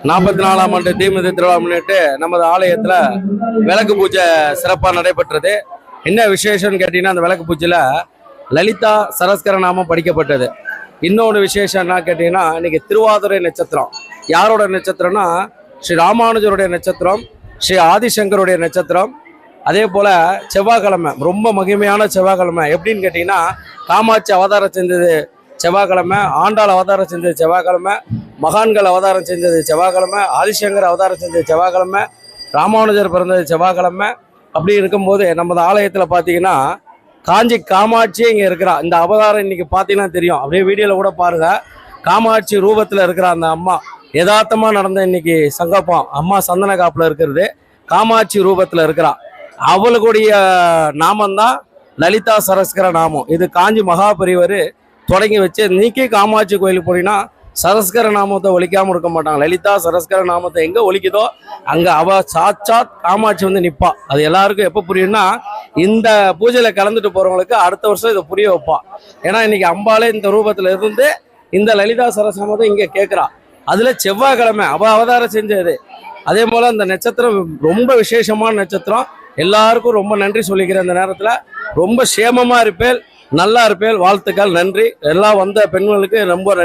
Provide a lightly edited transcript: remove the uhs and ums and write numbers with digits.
44ஆம் ஆண்டு தீமிதி திருவிழா முன்னிட்டு நமது ஆலயத்தில் விளக்கு பூஜை சிறப்பாக நடைபெற்றது. என்ன விசேஷம்னு கேட்டீங்கன்னா, அந்த விளக்கு பூஜையில் லலிதா சரஸ்கர நாமம் படிக்கப்பட்டது. இன்னொன்று விசேஷம் என்ன கேட்டீங்கன்னா, இன்னைக்கு திருவாதிரை நட்சத்திரம். யாரோட நட்சத்திரம்னா ஸ்ரீ ராமானுஜருடைய நட்சத்திரம், ஸ்ரீ ஆதிசங்கருடைய நட்சத்திரம். அதே போல் செவ்வாய்க்கிழமை ரொம்ப மகிமையான செவ்வாய்க்கிழமை. எப்படின்னு கேட்டிங்கன்னா, காமாட்சி அவதாரம் செஞ்சது செவ்வாய்க்கிழமை, ஆண்டாள் அவதாரம் செஞ்சது செவ்வாய்க்கிழமை, மகான்கள் அவதாரம் செஞ்சது செவ்வாய்க்கிழமை, ஆதிசங்கர் அவதாரம் செஞ்சது செவ்வாய்க்கிழமை, ராமானுஜர் பிறந்தது செவ்வாய்க்கிழமை. அப்படி இருக்கும்போது நமது ஆலயத்தில் பார்த்தீங்கன்னா காஞ்சி காமாட்சியே இங்கே இருக்கிறா. இந்த அவதாரம் இன்னைக்கு பார்த்தீங்கன்னா தெரியும், அப்படியே வீடியோவில் கூட பாருங்க. காமாட்சி ரூபத்தில் இருக்கிற அந்த அம்மா யதார்த்தமாக நடந்த இன்னைக்கு சங்கப்பம் அம்மா சந்தன காப்பில் இருக்கிறது காமாட்சி ரூபத்தில் இருக்கிறா. அவளுடைய நாமந்தான் லலிதா சரஸ்கர நாமம். இது காஞ்சி மகாபெரிவர் தொடங்கி வச்சு, நீக்கி காமாட்சி கோயிலுக்கு போனீங்கன்னா சரஸ்கர நாமத்தை ஒழிக்காமல் இருக்க மாட்டாங்க. லலிதா சரஸ்கர நாமத்தை எங்கே ஒழிக்குதோ அங்கே அவ சாட்சாத் காமாட்சி வந்து நிற்பா. அது எல்லாருக்கும் எப்போ புரியும்னா, இந்த பூஜையில் கலந்துட்டு போகிறவங்களுக்கு அடுத்த வருஷம் இதை புரிய வைப்பா. ஏன்னா இன்னைக்கு அம்பாலே இந்த ரூபத்தில் இருந்து இந்த லலிதா சரஸ்நாமத்தை இங்கே கேட்குறா. அதில் செவ்வாய்க்கிழமை அவ அவதாரம் செஞ்சது. அதே போல் அந்த நட்சத்திரம் ரொம்ப விசேஷமான நட்சத்திரம். எல்லாருக்கும் ரொம்ப நன்றி சொல்லிக்கிறேன். இந்த நேரத்தில் ரொம்ப சேமமாக இருப்பேன், நல்லா இருப்பேன். வாழ்த்துக்கள், நன்றி. எல்லாம் வந்த பெண்களுக்கு ரொம்ப நன்றி.